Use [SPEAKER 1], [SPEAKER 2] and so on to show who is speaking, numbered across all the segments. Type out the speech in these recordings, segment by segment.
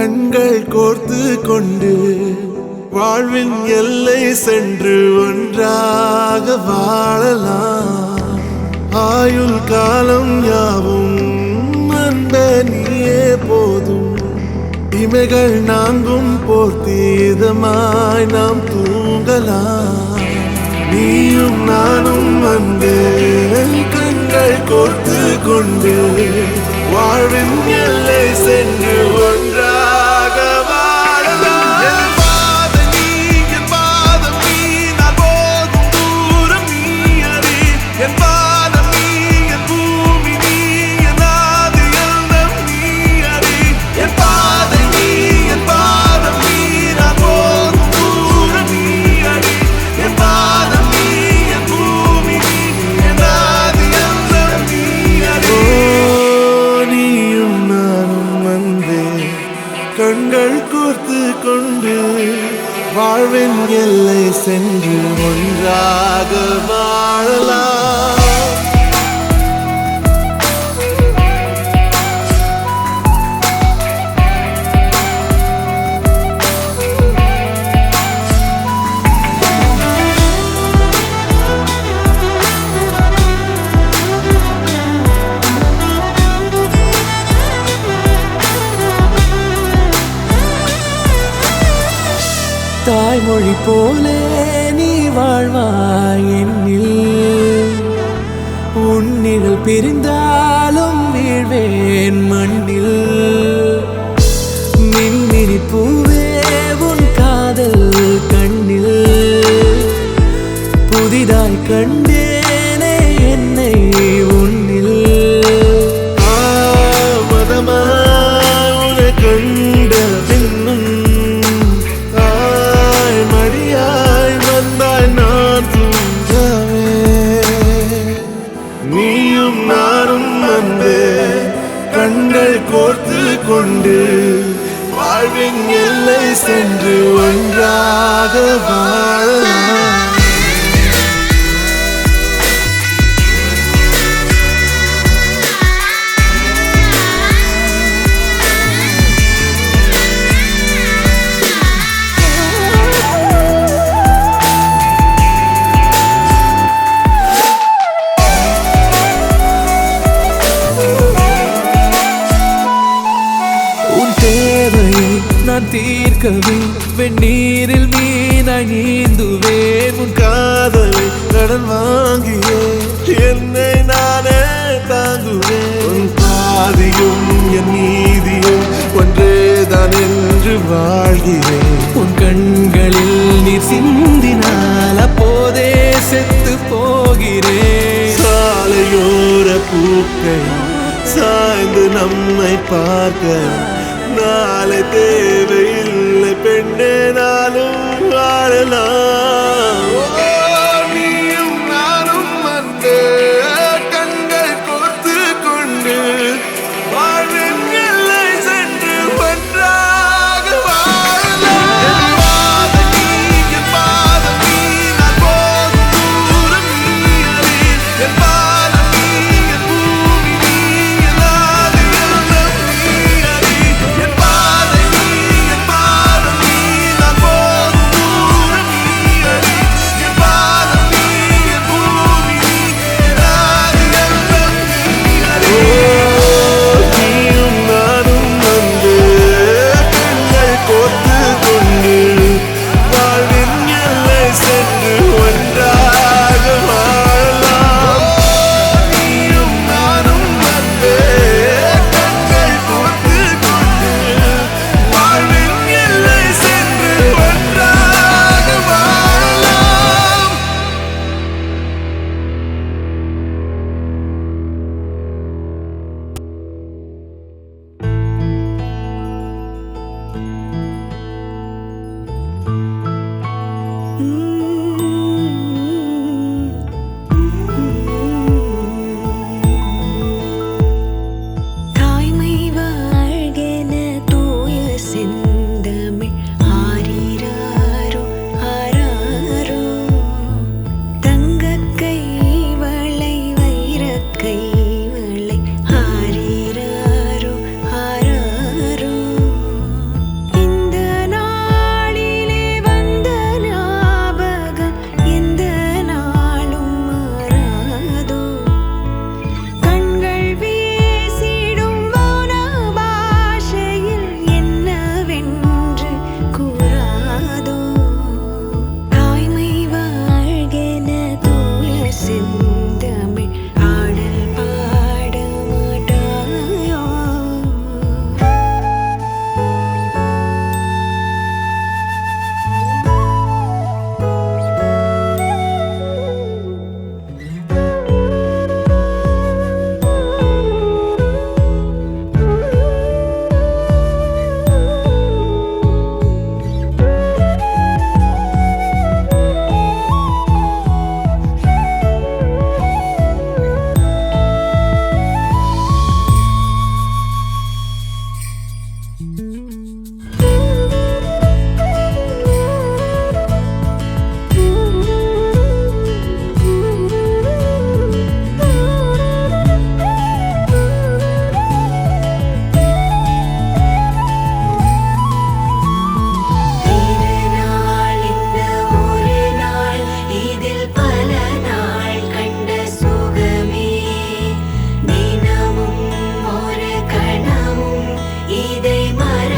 [SPEAKER 1] கண்கள் கோர்த்து கொண்டு வாழ்வின் எல்லை சென்று ஒன்றாக வாழலாம். ஆயுள் காலம் யாவும் அன்ப நீயே போதும். இமைகள் நான்கும் போர்த்தி இதமாய் நாம் தூங்கலாம். நீயும் நானும் வந்து கண்கள் கோர்த்து கொண்டு வாழ்வின் எல்லை சென்று ஒன்றாக வாழலாம். என் பாதம் நீ, என் பாதம் நீ, நான் போகும் தூரம் நீ அறி. என் பாதம் நீ, என் பூமி நீ, என் ஆதி எல்லாம் நீ அறி. என் பாதம் நீ, என் பாதம் நீ, நான் போகும் தூரம் நீ அறி. என் பாதம் நீ, என் பூமி நீ, என் ஆதி எல்லாம் நீ அறி. நீயும் நானும் வந்தே கண்கள் கோர்த்து கொண்டு வாழ்வின் எல்லை சென்று ஒன்றாக வாழலாம்.
[SPEAKER 2] தாய்மொழி போலே நீ வாழ்வாய் என்னில். உன்னிகள் பிரிந்தாலும் வீழ்வேன் மண்ணில். மின்மினி பூவே உன் காதல் கண்ணில். புதிதாய் கண்டேனே என்னை உன்னில்.
[SPEAKER 1] மதமாய் உன்னை கண்ட பின்னும் நீயும் நானும் வந்து கண்கள் கோர்த்து கொண்டு வாழ்வின் எல்லை சென்று ஒன்றாக வாழலாம்.
[SPEAKER 2] நான் தீர்க்கவே வெந்நீரில் மீனாய் நீந்துவேன்.
[SPEAKER 1] உன் காதலை கடன் வாங்கியே என்னை நானே தாங்குவேன். உன் பாதியும் என் நீதியும் ஒன்றேதான் என்று வாழ்கிறேன்.
[SPEAKER 2] உன் கண்களில் நீர் சிந்தினால் அப்போதே செத்து போகிறேன்.
[SPEAKER 1] சாலையோர பூக்கள் சாய்ந்து நம்மை பார்க்க நாளை தேவையில்லை பெண்ணே, நாளும் வாழலாம். நீயும் நானும் வந்து கண்கள் கோர்த்து கொண்டு வாழ்வின் எல்லை சென்று ஒன்றாக வாழலாம். என் பாதம் நீ, என் பாதம் நீ, நான் போகும் தூரம் நீ அறி. என் பாதம் நீ, என் பூமி நீ, என் ஆதி எல்லாம் நீ அறி. என் பாதம் நீ, என் பாதம் நீ, நான் போகும் தூரம் நீ
[SPEAKER 3] இதை மற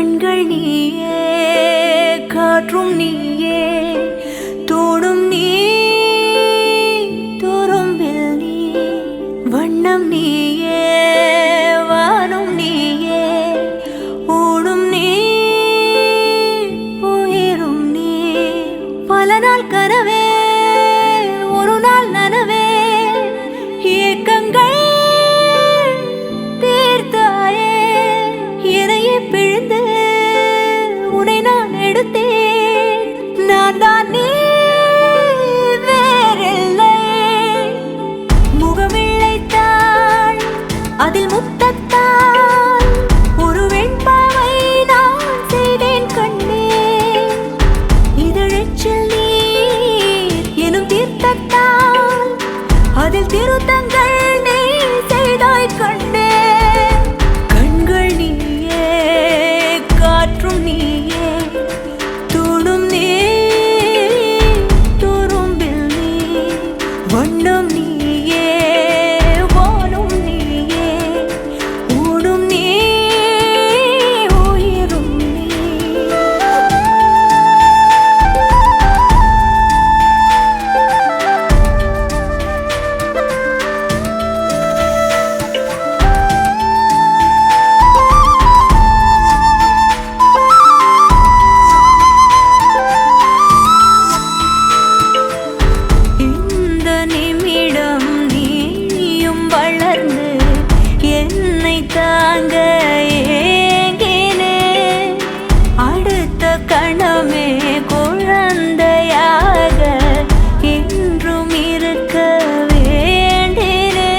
[SPEAKER 3] கண்கள் நீயே, காற்றும் நீயே, தோடும் நீ, துரும்பில் நீ, வண்ணம் நீயே, வானும் நீயே, ஊடும் நீ, உயிரும் நீ. பல நாள் கனவே, ஒரு நாள் நனவே, ஏக்கங்கள் தீர்த்தாயே. என்னையே பிழிந்து உன்னை நான் எடுத்தேன். நான் தான் நீ, வேறில்லை. முகமிழைத்தாள், அதில் முத்தத்தால் ஒரு வெண்பாவை நான் செய்தேன் கண்ணே. இதழச்சில் நீர் எனும் தீர்த்தத்தால் அதில் திருத்தங்கள் நீ செய்தாய் கண்ணே. கண்கள் நீயே, காற்றும் நீயே, தூணும் நீ, துரும்பில் நீ, வண்ணம் நீயே, வானும் நீயே, ஊடும் நீ, உயிரும் நீ. இந்த நிமிடம் நீயும் வளர்ந்து என்னை தாங்க ஏங்கினே. அடுத்த கணமே குழந்தையாக என்றும் இருக்க வேண்டினே.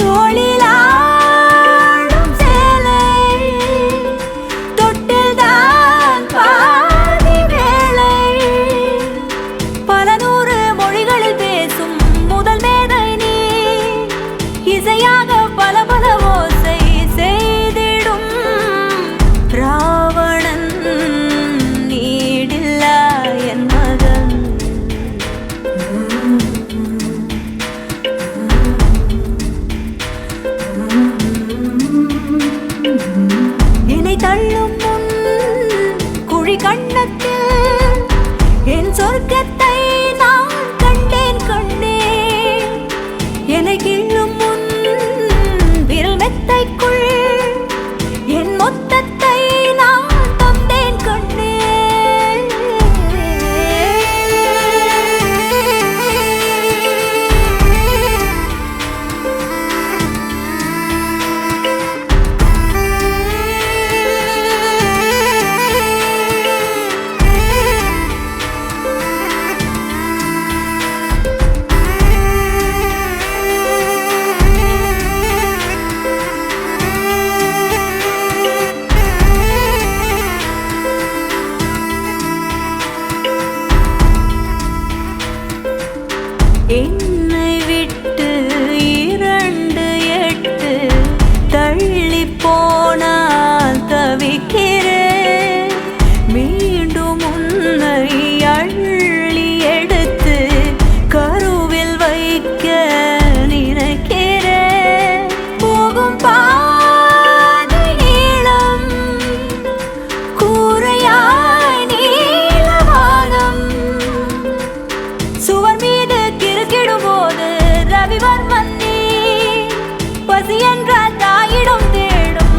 [SPEAKER 3] தோளிலாடும் சேலை, தொட்டில்தான் பாதி வேளை. பல நூறு மொழிகளில் பேசும் முதல் மேதை நீ. இசையாக பல பல ஓசை செய்திடும் ராவணன் நீடில்லா என் மகன். என்னை தள்ளும் முன் குழி கண்ணத்தில் என் சொர்க்கத்தை நான் கண்டேன் கண்ணே. என்னை கிள்ளும் முன் விரல் மெத்தைக்குள் என் மொத்தத்தை நான் தந்தேன் கண்ணே. என்னை விட்டு 2 8 தள்ளி போனால் தவிக்கிறேன். மீண்டும் உன்னை அள்ளி எடுத்து கருவில் வைக்க நினைக்கிறேன். போகும் பாதை நீளம், கூரையாய் நீலவானம். சுவர் மீது கிறுக்கிடும் போது ரவிவர்மன் நீ. பசி என்ற தாயிடம் தேடும்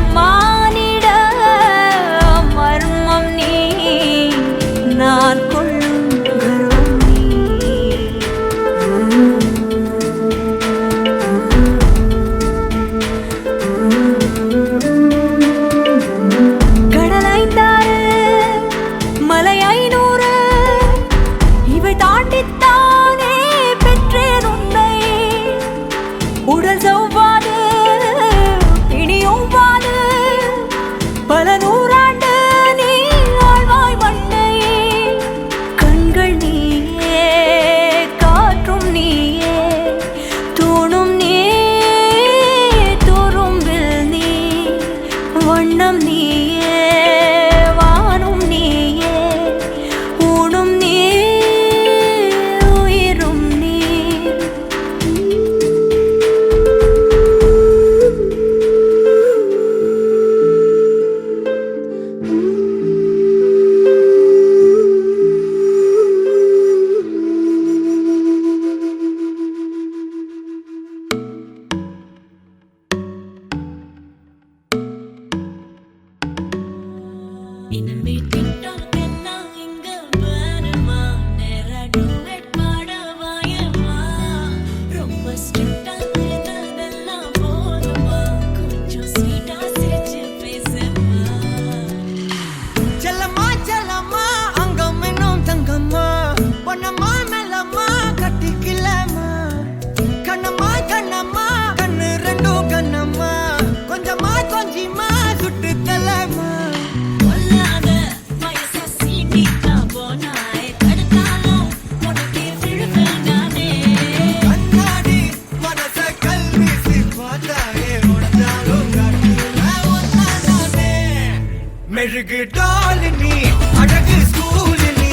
[SPEAKER 4] பிகு டால் நீ அழகு ஸ்கூல் நீ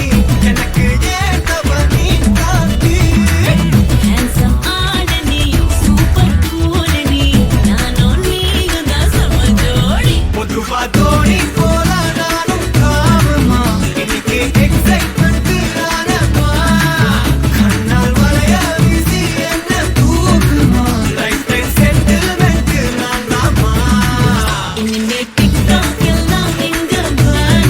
[SPEAKER 4] எனக்கு ஏத்தவ நீ தாண்டி
[SPEAKER 5] handsome ஆன நீ சூப்பர் கூல் நீ நானும் நீயும் தான் சம ஜோடி
[SPEAKER 4] பொதுவா தோணி போல நானும் காமமா இன்னைக்கு எக்ஸைட்மெண்ட் ஆனமா கண்ணால் வளைய வீசி என்ன தூக்குமா லைஃப் டைம் செட்டில்மெண்ட் நான் தாமா
[SPEAKER 5] இனிமே டிக்டாக் எல்லாம் எங்க பாரு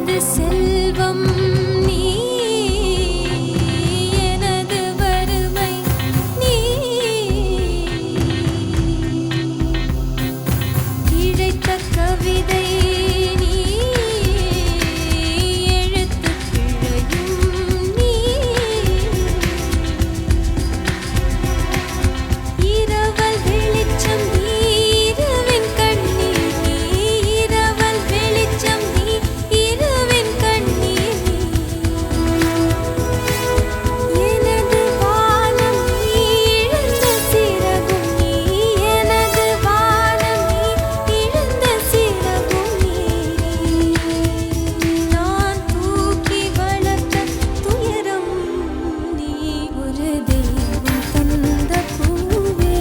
[SPEAKER 3] எனது செல்வம் நீ, எனது வறுமை நீ, இழைத்த கவிதை நீ, எழுத்துப் பிழையும் நீ, இரவல் வெளிச்சம் நீ, இரவின் கண்ணீர் நீ, இரவல் வெளிச்சம் நீ, இரவின் கண்ணீர் நீ, எனது வானம் நீ, இழந்த சிறகும் நீ, எனது வானம் நீ, இழந்த சிறகும் நீ, நான் தூக்கி வளர்த்த துயரம் நீ, ஒரு தெய்வம் தந்த பூவே,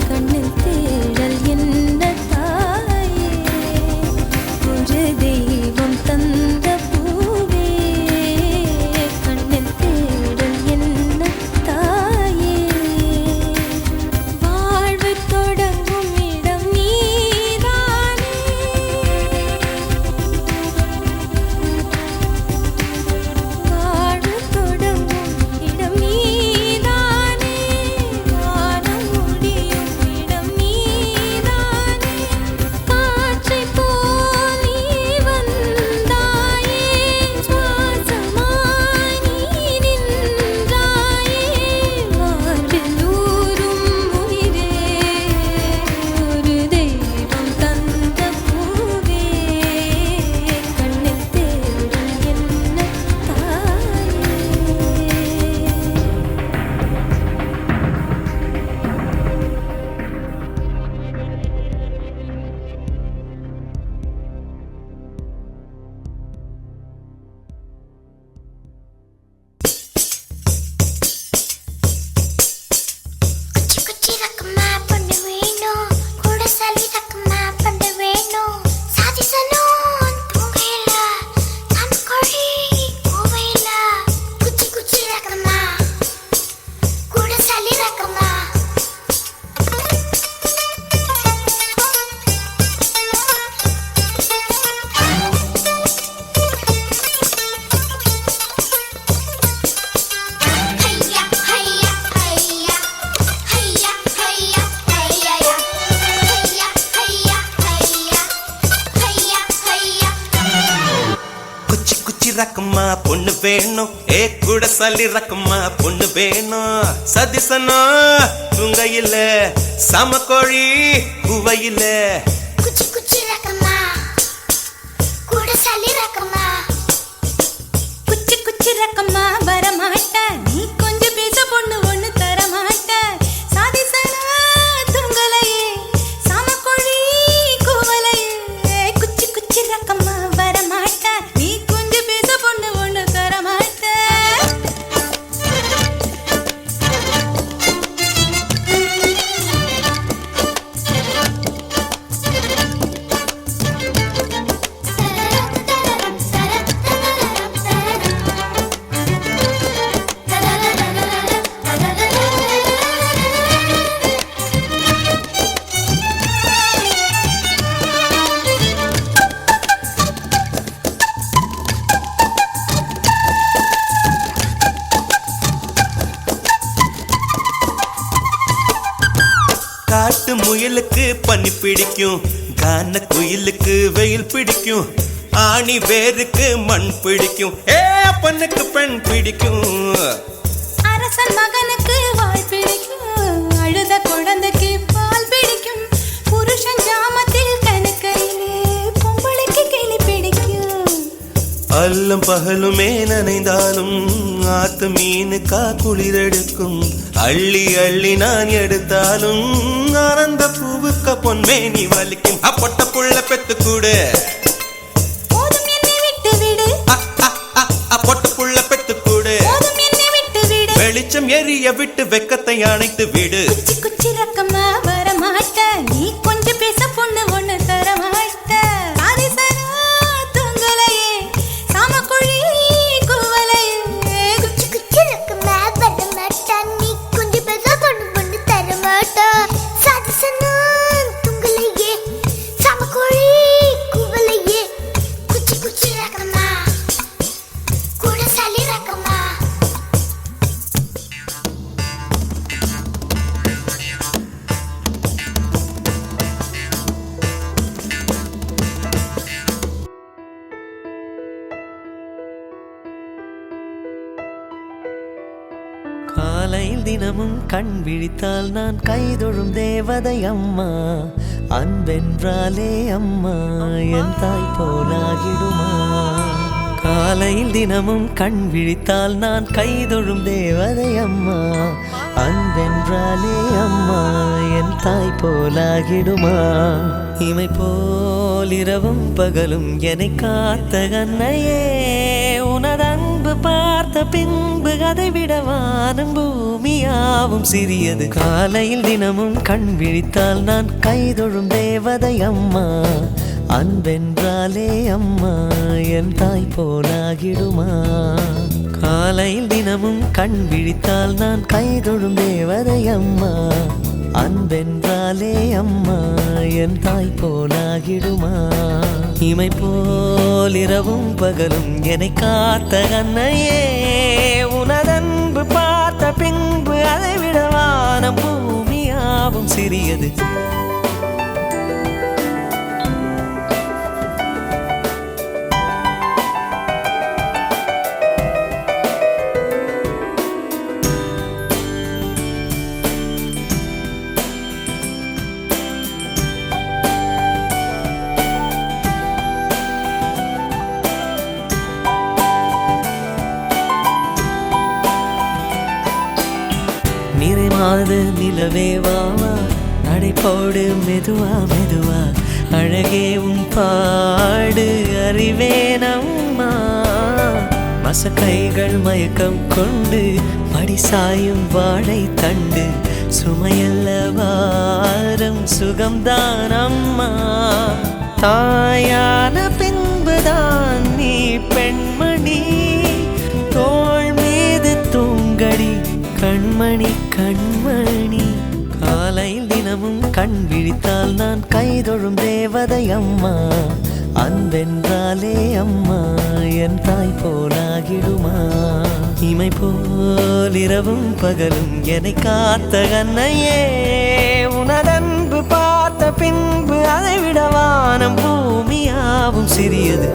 [SPEAKER 3] கண்ணில் தேடல் என்ன தாயே, ஒரு தெய்வம் தந்த பூவே, கண்ணில் தேடல் என்ன தாயே, வாழ்வு தொடங்கும் இடம் நீதானே, வாழ்வு தொடங்கும் இடம் நீதானே, வானம் முடியும் இடம் நீதானே, காற்றைப் போல் நீ வந்தாயே, சுவாசமாய் நீ நின்றாயே, மார்பில் ஊறும் உயிரே, ஒரு தெய்வம் தந்த பூவே, கண்ணில் தேடல் என்ன தாயே.
[SPEAKER 6] குச்சி குச்சி ரக்கமா பண்ண வேணும், கூட சளி ரக்கமா பண்ண வேணும், சாதிசனும் தூங்கையில, தன்கொழி கோவையில, குச்சி குச்சி ரக்கமா, கூட சளி ரக்கமா. ஹையா ஹையா ஹையா ஹையா ஹையா ஹையா ஹையா ஹையா ஹையா ஹையா ஹையா.
[SPEAKER 4] குச்சி குச்சி ரக்கம்மா பொண்ணு வேணும், ஏ கூட சல்லி ரக்கம்மா பொண்ணு வேணும், சதிசனா துங்கையில, சமக்கோழி குவையில,
[SPEAKER 6] குச்சி குச்சி ரக்கமா, கூட சளி ரக்கமா.
[SPEAKER 3] குச்சி குச்சி ரக்கம்மா வரமாட்ட, நீ கொஞ்சம் பேச பொண்ணு ஒண்ணு தரமாட்ட, சாதிசனா துங்கலையே, சாமக்கோழி கூவலையே, குச்சி குச்சி ரக்கம்மா வரமாட்ட, நீ கொஞ்சம் பேச பொண்ணு ஒண்ணு தரமாட்ட.
[SPEAKER 4] காட்டு முயலுக்கு பனி பிடிக்கும், கான குயிலுக்கு வெயில் பிடிக்கும், ஆணி வேருக்கு மண் பிடிக்கும், ஏ அப்பனுக்கு பெண் பிடிக்கும்,
[SPEAKER 3] அரசன் மகனுக்கு வாய் பிடிக்கும், அழுத குழந்தைக்கு பால் பிடிக்கும், புருஷன் ஜாமத்தில் கணக்கையிலே பொம்பளைக்கு கிளி பிடிக்கும்.
[SPEAKER 4] அல்லும் பகலுமே நனைந்தாலும் ஆத்து மீனுக்கா குளிரெடுக்கும், அள்ளி அள்ளி நான் எடுத்தாலும் ஆனந்த பூவுக்க பொன்மேனி வலிக்கும், அப்பொட்ட புள்ள பெத்து கூடு,
[SPEAKER 3] போதும் என்னை விட்டு விடு,
[SPEAKER 4] பொட்ட புள்ள பெத்து கூடு,
[SPEAKER 3] போதும் என்னை விட்டு விடு,
[SPEAKER 4] வெளிச்சம் எரிய விட்டு வெக்கத்தை அணைத்து விடு.
[SPEAKER 3] குச்சி குச்சி ரக்கமா வரமாட்ட, நீ கொஞ்சம் பேச பொண்ணு ஒண்ணு தரமாட்ட, சாதிசனா துங்கலையே, சாமக்கோழி கூவலையே,
[SPEAKER 6] குச்சி குச்சி ரக்கமா வரமாட்டா, நீ கொஞ்சம் பேச பொண்ணு பொண்ணு தரமாட்டா, சாதிசனா துங்கலையே, சாமக்கோழி கூவலையே, குச்சி குச்சி
[SPEAKER 7] காலையில் தினமும் கண் விழித்தால் நான் கைதொழும் தேவதை அம்மா அன்பென்றாலே அம்மா என் தாய் போலாகிடுமா காலையில் தினமும் கண் விழித்தால் நான் கைதொழும் தேவதை அம்மா அன்பென்றாலே அம்மா என் தாய் போலாகிடுமா இமை போல் இரவும் பகலும் என்னை காத்த கண்ணையே உனதன்பு பார்த்த பின்பு அதை விட வானம் பூமியாவும் சிறியது காலையில் தினமும் கண் விழித்தால் நான் கைதொழும் தேவதை அம்மா அன்பென்றாலே அம்மா என் தாய் போலாகிடுமா காலையில் தினமும் கண் விழித்தால் நான் கைதொழும் தேவதை அம்மா அன்பென்றாலே அம்மா என் தாய் போலாகிடுமா இமை போல் இரவும் பகலும் என்னை காத்த கண்ணையே உனதன்பு பார்த்த பின்பு அதை விட வானம் பூமியாவும் சிறியது நிறைமாத நிலவே வாவா நடைபோடு மெதுவா மெதுவா அழகே உன் பாடு அறிவேனம்மா மசக்கைகள் மயக்கம் கொண்டு மடிசாயும் வாழை தண்டு சுமையல்ல வாரம் சுகம்தான் அம்மா தாயான பின்புதான் நீ பெண்மணி தோள் மீது தூங்கடி கண்மணி கண்மணி காலையில் தினமும் கண் விழித்தால் நான் கைதொழும் தேவதை அம்மா அன்பென்றாலே அம்மா என் தாய் போலாகிடுமா இமை போல் இரவும் பகலும் என்னை காத்த கண்ணையே உனதன்பு பார்த்த பின்பு அதை விட வானம் பூமியாவும் சிறியது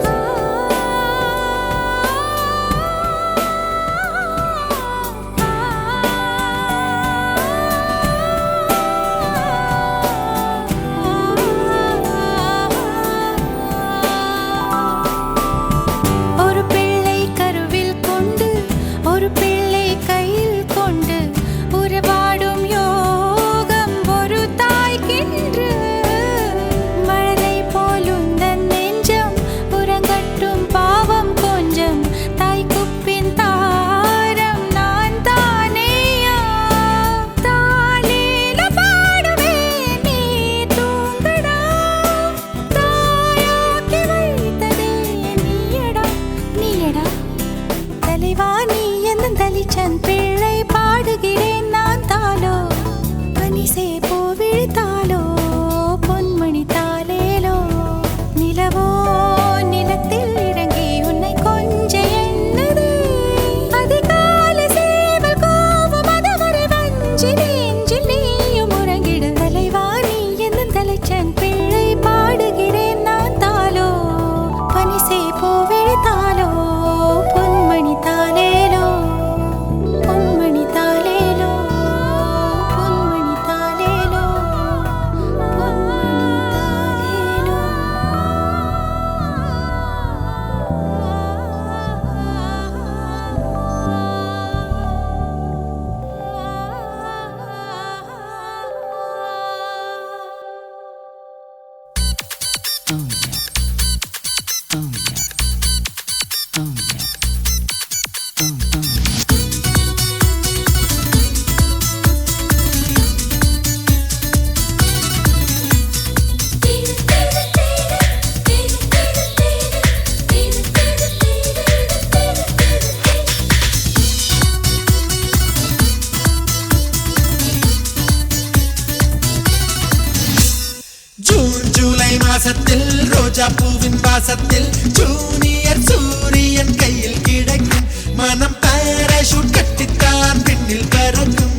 [SPEAKER 2] மாசத்தில் ரோஜா பூவின் வாசத்தில் ஜூனியர் சூரியன் கையில் கிடைக்கும் மனம் பாராசூட் கட்டித்தான் பின்னில் பறக்கும்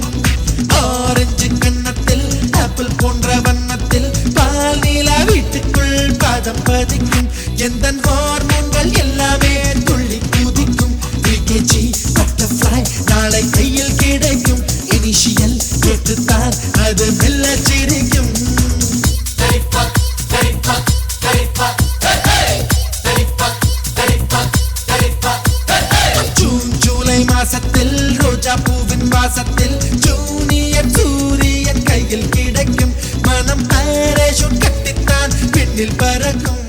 [SPEAKER 2] ஆரஞ்சு கன்னத்தில் ஆப்பிள் போன்ற வண்ணத்தில் பால் நீலா வீட்டுக்குள் பாதம் பதிக்கும் எந்த ஹார்மோன்கள் எல்லாமே துள்ளி குதிக்கும் LKG பட்டர்ஃப்ளை நாளை கையில் கிடைக்கும் அது மெல்ல சிரிக்கும். ஜூன் ஜூலை மாசத்தில் ரோஜா பூவின் வாசத்தில் ஜூனியர் சூரியன் கையில் கிடைக்கும். மனம் பாராசூட் கட்டித்தான் விண்ணில் பறக்கும்.